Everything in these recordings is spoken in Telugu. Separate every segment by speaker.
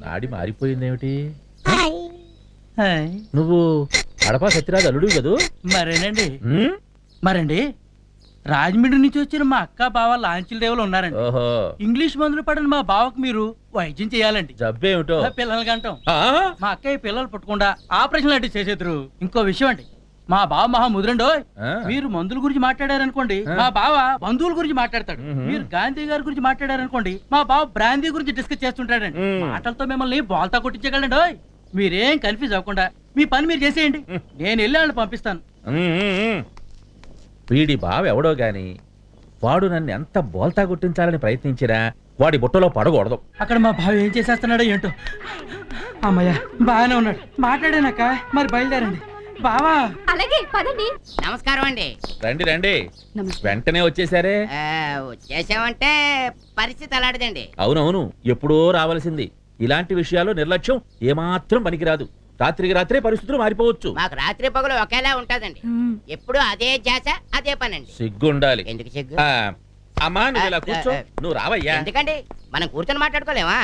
Speaker 1: నాడి మారిపోయిందేమిటి? నువ్వు కడప సత్యరాజు అల్లుడు కదూ?
Speaker 2: మరండి రాజమండ్రి నుంచి వచ్చిన మా అక్క బావ లాంచీల రేవులు ఉన్నారండి. ఇంగ్లీష్ మందులు పడిన మా బావకు మీరు వైద్యం చేయాలండి.
Speaker 1: జబ్బేమిటో?
Speaker 2: పిల్లలు కంటాం. మా అక్కయ్య పిల్లలు పుట్టకుండా ఆపరేషన్ లాంటివి చేసేద్దరు. ఇంకో విషయం అండి, మా బావ మహా ముదురండో. మీరు మందుల గురించి మాట్లాడారనుకోండి, మా బావ బంధువుల గురించి మాట్లాడతాడు. మీరు గాంధీ గారి గురించి మాట్లాడారనుకోండి, మా బావ బ్రాందీ గురించి డిస్కస్ చేస్తుంటాడండి. మాటలతో మిమ్మల్ని బాల్తా కొట్టించగలండి. మీరేం కన్ఫ్యూజ్ అవ్వకుండా మీ పని మీరు చేసేయండి. నేను వెళ్ళి వాళ్ళని పంపిస్తాను.
Speaker 1: వీడి బావ ఎవడో గాని వాడు నన్ను ఎంత బోల్తా గుర్తించాలని ప్రయత్నించినా వాడి బుట్టలో పడకూడదు.
Speaker 2: అక్కడ మా బావ ఏం చేసేస్తున్నాడో ఏంటో. అమ్మయ్య బాగానే ఉన్నాడు. మాట్లాడానక్క, మరి బయలుదేరండి. బావా
Speaker 3: అలాగే పదండి.
Speaker 4: నమస్కారం అండి.
Speaker 1: రండి రండి. వెంటనే వచ్చేసారే?
Speaker 4: వచ్చేసామంటే పరిస్థితి అలాంటిదండి.
Speaker 1: అవునవును, ఎప్పుడో రావాల్సింది. ఇలాంటి విషయాలు నిర్లక్ష్యం ఏమాత్రం పనికిరాదు. రాత్రికి రాత్రే పరిస్థితులు మారిపోవచ్చు.
Speaker 4: మాకు రాత్రి పగలు ఒకేలా ఉంటదండి. ఎప్పుడు అదే జాస అదే పనండి.
Speaker 1: సిగ్గుండాలి.
Speaker 4: ఎందుకు సిగ్గు?
Speaker 1: అమ్మా నువ్వు ఇలా కూర్చో. నువ్వు రావయ్యా.
Speaker 4: ఎందుకండి, మనం కూర్చొని మాట్లాడుకోలేమా?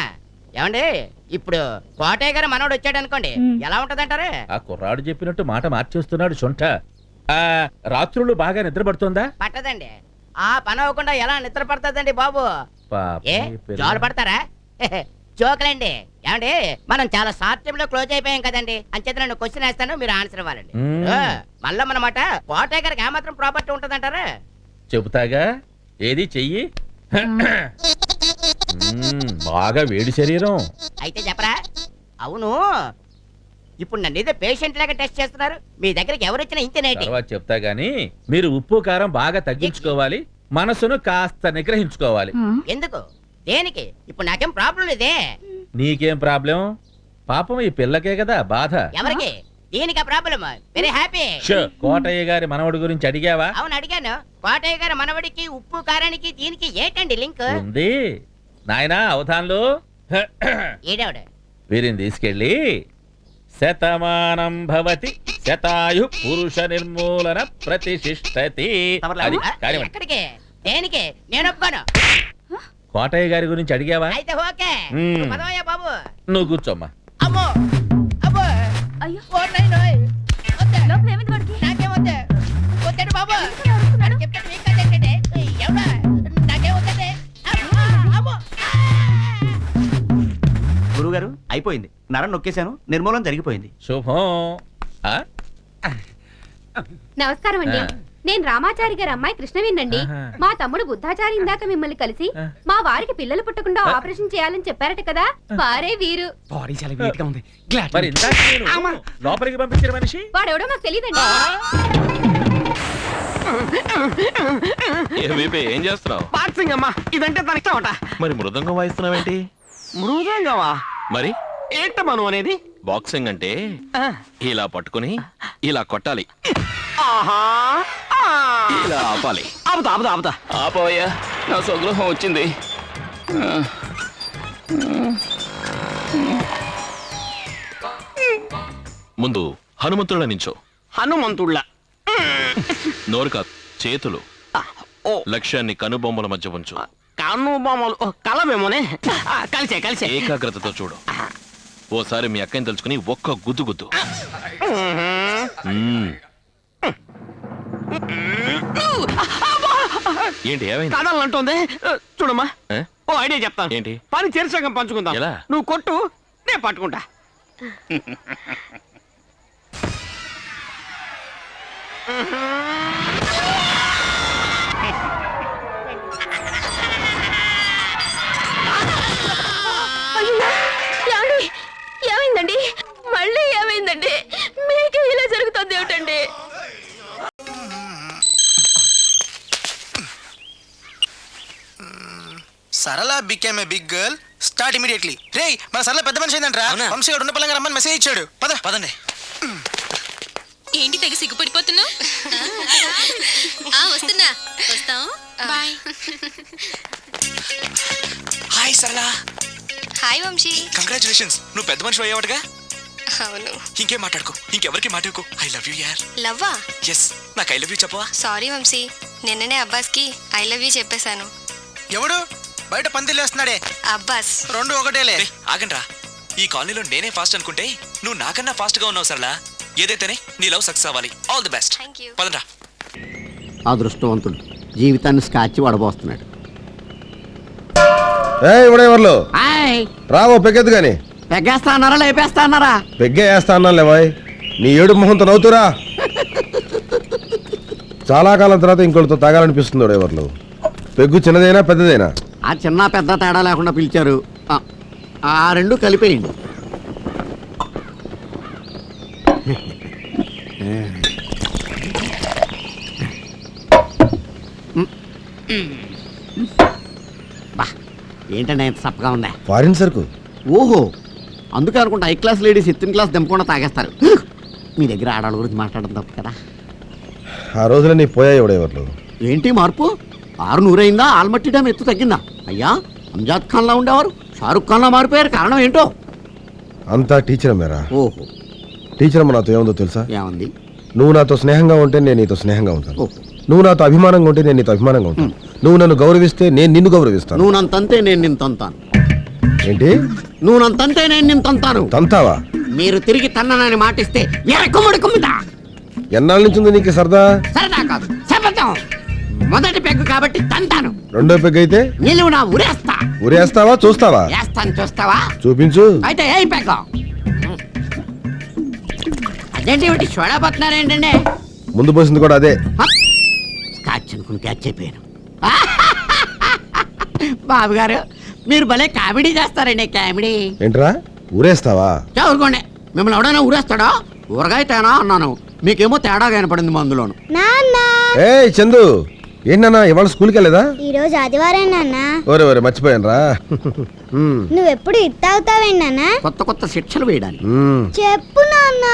Speaker 4: ఏమండి, ఇప్పుడు కోటయ్య గారు మనోడు వచ్చాడు అనుకోండి, ఎలా ఉంటదంటారు?
Speaker 1: ఆ కుర్రాడు చెప్పినట్టు మాట మార్చేస్తున్నాడు సొంట. రాత్రులు బాగా నిద్ర పడుతుందా?
Speaker 4: పట్టదండి. ఆ పని అవ్వకుండా ఎలా నిద్ర పడుతుందండి బాబు? ఏ జోలు పడతారా? జోకులండి. ఏమండి, మనం చాలా షార్ట్ టైం లో క్లోజ్ అయిపోయాం కదండి. అంచేత నన్ను క్వశ్చన్ వేస్తాను, మీరు ఆన్సర్ ఇవ్వాలండి. మళ్ళా మనమాట కోటయ్య గారికి ఏమాత్రం ప్రాపర్టీ ఉంటదంటారా?
Speaker 1: చెబుతాగా, ఏది చెయ్యి. బాగా వేడి శరీరం.
Speaker 4: అయితే చెప్పరా? అవును, ఇప్పుడు నన్ను ఏదో పేషెంట్ లాగా టెస్ట్ చేస్తున్నారు. మీ దగ్గరికి ఎవరు వచ్చినా ఇంతేనేటి?
Speaker 1: తర్వాత చెప్తా గానీ మీరు ఉప్పు కారం బాగా తగ్గించుకోవాలి. మనసును కాస్త నిగ్రహించుకోవాలి.
Speaker 4: ఎందుకు? దేనికి? ఇప్పుడు నాకేం ప్రాబ్లం లేదే.
Speaker 1: నీకేం ప్రాబ్లం? పాపం ఈ పిల్లకే కదా బాధ.
Speaker 4: ఎవరికి? దీనికి ప్రాబ్లం. Very happy.
Speaker 1: కోటయ్య గారి మనవడి గురించి అడిగావా?
Speaker 4: అవును అడిగాను. కోటయ్య గారి మనవడికి ఉప్పు కారానికి దీనికి ఏంటండి లింక్?
Speaker 1: ఉంది నాయనా, అవధాన్లు.
Speaker 4: ఏడవడు
Speaker 1: వీరిని తీసుకెళ్ళి శతమానం భవతి శతాయు పురుష నిర్మూలన ప్రతిష్ఠతి.
Speaker 4: ఎక్కడికి? దేనికి? నేను ఒప్పుకోను.
Speaker 1: కోటయ్య గారి గురించి అడిగావా?
Speaker 4: అయితే ఓకే. పదవయ్యా బాబు.
Speaker 1: నువ్వు కూర్చోమ్మా.
Speaker 4: అమ్మో అమ్మో, అయ్యో నాకేం వద్దు. వద్దండి బాబు. చెప్తాను మీకు కదండి. ఎవడా నాకేం వద్దండి.
Speaker 5: గురువు గారు అయిపోయింది. నరం నొక్కేశాను, నిర్మూలన జరిగిపోయింది.
Speaker 1: శుభం.
Speaker 3: నమస్కారం అండి. నేను రామాచారి గారి అమ్మాయి కృష్ణవేనండి. మా తమ్ముడు బుద్ధాచారి ఇందాక మిమ్మల్ని కలిసి మా వారికి పిల్లలు పుట్టకుండా ఆపరేషన్ చేయాలని చెప్పారట కదా, వారే వీరు.
Speaker 1: లోపలికి పంపించిన మనిషి
Speaker 3: వాడెవడో నాకు తెలియదండి.
Speaker 6: ఏం చేస్తున్నావు?
Speaker 5: బాక్సింగ్ అమ్మా, ఇదంటే తన ఇష్టం అట.
Speaker 6: మరి మృదంగం వాయిస్తున్నావేంటి?
Speaker 5: మృదంగమా?
Speaker 6: మరి
Speaker 5: ఏంటమ్మా నువ్వు అనేది?
Speaker 6: బాక్సింగ్ అంటే ఇలా పట్టుకుని ఇలా కొట్టాలి, ఇలా ఆపాలి.
Speaker 5: ఆపుతా ఆపుతా ఆపుతా.
Speaker 6: ఆపవయ్యా, నా స్వగృహం వచ్చింది. ముందు హనుమంతుళ్ళ నించో.
Speaker 5: హనుమంతుళ్ళ?
Speaker 6: నోరు కాదు, చేతులు. లక్ష్యాన్ని కనుబొమ్మల మధ్య ఉంచు.
Speaker 5: కనుబొమ్మలు కలవేమోనే. కలిసే కలిసే.
Speaker 6: ఏకాగ్రతతో చూడు. ఓసారి మీ అక్కని తలుచుకుని ఒక్క గుద్దు గుద్దు. ఏంటి ఏమైంది?
Speaker 5: కదలంటుంది. చూడమ్మా, ఓ ఐడియా చెప్తాను.
Speaker 6: ఏంటి?
Speaker 5: పని చేర్చగా పంచుకుందాం.
Speaker 6: ఎలా?
Speaker 5: నువ్వు కొట్టు, నేను పట్టుకుంటా.
Speaker 3: ఏమైందండి? మళ్ళీ ఏమైందండి? మీకు ఇలా జరుగుతుంది ఏమిటండి?
Speaker 7: Sarala became a big girl. Start immediately. రేయ్, మన సరళ పెద్ద మనిషి అయిందంట్రా. వంశీ గారు ఉన్న పలంగా రమ్మని మెసేజ్ ఇచ్చాడు. పదండి.
Speaker 8: ఏంటి తెగ సిగ్గుపడిపోతున్నావు? వస్తున్నా. వస్తాం. బాయ్.
Speaker 7: హాయ్ సరళ.
Speaker 8: హాయ్ వంశీ.
Speaker 7: కంగ్రాచులేషన్స్, నువ్వు పెద్ద మనిషి అయ్యావటగా.
Speaker 8: అవును.
Speaker 7: ఇంకేం మాట్లాడుకో, ఇంకెవరికి మాట్లాడుకో. ఐ లవ్ యూ యార్.
Speaker 8: లవ్వా?
Speaker 7: ఎస్, నాకు ఐ లవ్ యూ చెప్పవా?
Speaker 8: సారీ వంశీ, నిన్ననే అబ్బాస్కి ఐ లవ్ యూ చెప్పేశాను.
Speaker 7: ఎవడు? బయట పందిలేస్తున్నాడే.
Speaker 8: అబ్బాస్
Speaker 7: 2 ఒకటేలే.
Speaker 9: ఆగండ్రా, ఈ కాలనీలో నేనే ఫాస్ట్ అనుకుంటే నువ్వు నాకన్నా ఫాస్ట్ గా ఉన్నావు సరళ. ఏదైతేనే నీ లవ్ సక్సెస్ అవ్వాలి. All the best.
Speaker 8: Thank you.
Speaker 9: పదండ్రా.
Speaker 10: అదృష్టవంతుడు జీవితాన్ని స్కాచ్ పడబోస్తున్నాడు.
Speaker 11: ఇవిడేవర్లు రావో పెగ్గెద్దు గాని.
Speaker 10: పెగ్గేస్తా అన్నారా లేపేస్తా అన్నారా?
Speaker 11: పెగ్గే వేస్తా అన్నా లేవాయ్. నీ ఏడు మొహంతో నవ్వుతురా. చాలా కాలం తర్వాత ఇంకోటితో తాగాలనిపిస్తుంది ఎవరు. పెగ్గు చిన్నదైనా పెద్దదైనా?
Speaker 10: ఆ చిన్న పెద్ద తేడా లేకుండా పిలిచారు. ఆ రెండు కలిపేయండి. ఏంటంటే ఎంత సప్పగా ఉందా?
Speaker 11: ఫారిన్ సరుకు.
Speaker 10: ఓహో, అందుకే అనుకుంటా high class ladies 8th class దింపకుండా తాగేస్తారు. మీ దగ్గర ఆడవాళ్ళ గురించి మాట్లాడడం తప్పు కదా.
Speaker 11: ఆ రోజున నీ పోయాయి ఎవడెవర్లు.
Speaker 10: ఏంటి మార్పు? 600 అయిందా? ఆల్మట్టి డ్యామ్ ఎత్తు తగ్గిందా? అయ్యా, అంజాద్ ఖాన్లా ఉండేవారు షారుఖ్ ఖాన్లా మారిపోయారు. కారణం ఏంటో?
Speaker 11: అంతా టీచర్ మేరా.
Speaker 10: ఓహో,
Speaker 11: టీచర్ అమ్మ నాతో ఏముందో తెలుసా?
Speaker 10: ఏమంది?
Speaker 11: నువ్వు నాతో స్నేహంగా ఉంటే నేను నీతో స్నేహంగా ఉంటాను.
Speaker 10: ఓహో,
Speaker 11: నువ్వు నాతో అభిమానంగా ఉంటే నేను నీతో అభిమానంగా ఉంటాను. నువ్వు నన్ను గౌరవిస్తే నేను నిన్ను గౌరవిస్తాను.
Speaker 10: నువ్వు నన్ను తంతే నేను నిన్ను తంతాను.
Speaker 11: ఏంటి?
Speaker 10: నువ్వు నన్ను తంతే నేను నిన్ను తంతాను.
Speaker 11: తంతావా?
Speaker 10: మీరు తిరిగి తన్ననని మాటిస్తే ఎరకుముడి కుమ్ముతా.
Speaker 11: ఎన్నాళ్ళ నుంచి ఉంది నీకు సరదా?
Speaker 10: సరదా కాదు, శపథం. మొదటి పెగ్గు కాబట్టి తంతాను.
Speaker 11: రెండో పెగ్ అయితే
Speaker 10: నిలువు నా ఉరేస్తా.
Speaker 11: ఉరేస్తావా చూస్తావా?
Speaker 10: వేస్తాను, చూస్తావా?
Speaker 11: చూపించు.
Speaker 10: అయితే ఏ పెగ్గ? అదేంటి ఒకటి చూడబోతున్నారు ఏంటండి?
Speaker 11: ముందు పోసింది కూడా అదే.
Speaker 10: స్కాచ్ అనుకుని క్యాచ్ అయిపోయాను. బాబు గారు, మీరు భలే కామెడీ చేస్తారండి. కామెడీ
Speaker 11: ఏంట్రా? ఊరేస్తావా?
Speaker 10: చదువుకోండి. మిమ్మల్ని ఎవడైనా ఊరేస్తాడా? ఊరగాయ తేనా అన్నాను, మీకేమో తేడా కనపడింది మందులోను.
Speaker 11: ఏ చందు, ఏంటన్నా ఇవాళ స్కూల్కి వెళ్ళేదా?
Speaker 3: ఈ రోజు ఆదివారం నాన్న.
Speaker 11: ఓరే ఓరే మర్చిపోయాను రా.
Speaker 3: నువ్వెప్పుడు ఇత్తావుతావేంటి నాన్న?
Speaker 10: కొత్త కొత్త శిక్షలు వేయడానికి.
Speaker 3: చెప్పు నాన్న.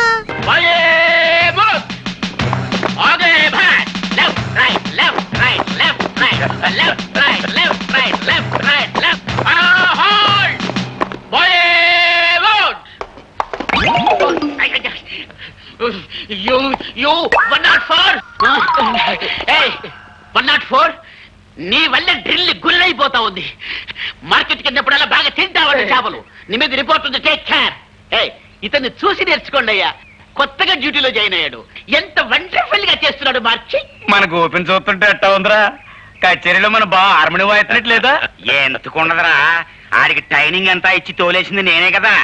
Speaker 2: నీ వల్ల డ్రిల్ గుల్లైపోతా ఉంది. మార్కెట్ కిందప్పుడల్లా బాగా తింటావండి చేపలు. నీ మీద రిపోర్ట్ ఉంది, టేక్ కేర్. ఇతన్ని చూసి నేర్చుకోండి అయ్యా. కొత్తగా డ్యూటీలో జాయిన్ అయ్యాడు. ఎంత వండర్ఫుల్ గా చేస్తున్నాడు మార్చి.
Speaker 5: మనకు ఓపెన్ చూస్తుంటే ఎట్టా ఉందిరా? కచేరీలో మన బాగా హార్మోని వాయిస్తున్నట్లేదా? ఎందుకుండదురా, ఆడికి ట్రైనింగ్ అంతా ఇచ్చి తోలేసింది నేనే కదా.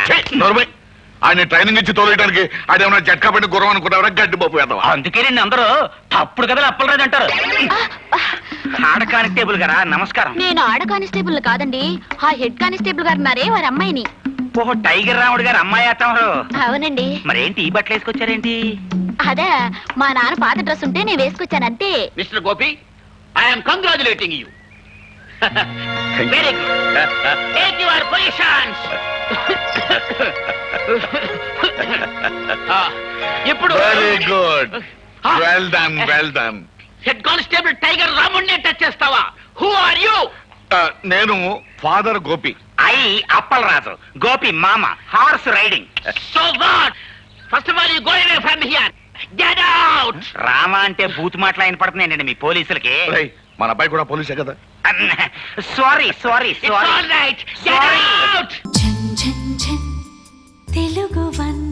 Speaker 6: ఆయన ట్రైనింగ్ ఇచ్చి తోలేయడానికి అదేమన్నా జట్కా పెట్టి గుర్రం అనుకున్నారా? గడ్డి బాబు వేద్దాం.
Speaker 5: అందుకే నేను అందరూ తప్పుడు కదా అప్పలరాజు అంటారు. ఆడ కానిస్టేబుల్ గారా, నమస్కారం.
Speaker 3: నేను ఆడ కానిస్టేబుల్ కాదండి, ఆ హెడ్ కానిస్టేబుల్ గారు ఉన్నారే వారి అమ్మాయిని.
Speaker 5: ఓహో, టైగర్ రాముడు గారు అమ్మాయి అత్తమారు.
Speaker 3: అవునండి.
Speaker 5: మరేంటి ఈ బట్టలు వేసుకొచ్చారేంటి?
Speaker 3: అదే మా నాన్న పాత డ్రెస్ ఉంటే నేను వేసుకొచ్చాను అంతే.
Speaker 2: Mister Gopi, I'm congratulating you. Very good. Take your positions. ఇప్పుడు
Speaker 6: very good, well done, well done.
Speaker 2: Head constable tiger రాముడిని టచ్ చేస్తావా? Who are you?
Speaker 6: నేను ఫాదర్ గోపి.
Speaker 5: ఐ అప్పలరాజు, గోపి మామ, horse riding.
Speaker 2: So what? First of all you go away from here. Get out.
Speaker 5: Rama అంటే బూత్ మాటలు ఆయన పడుతున్నాయండి మీ పోలీసులకి.
Speaker 6: మన అబ్బాయి కూడా పోలీసే కదా.
Speaker 5: Sorry sorry
Speaker 2: it's all right. Get out.
Speaker 8: Telugu one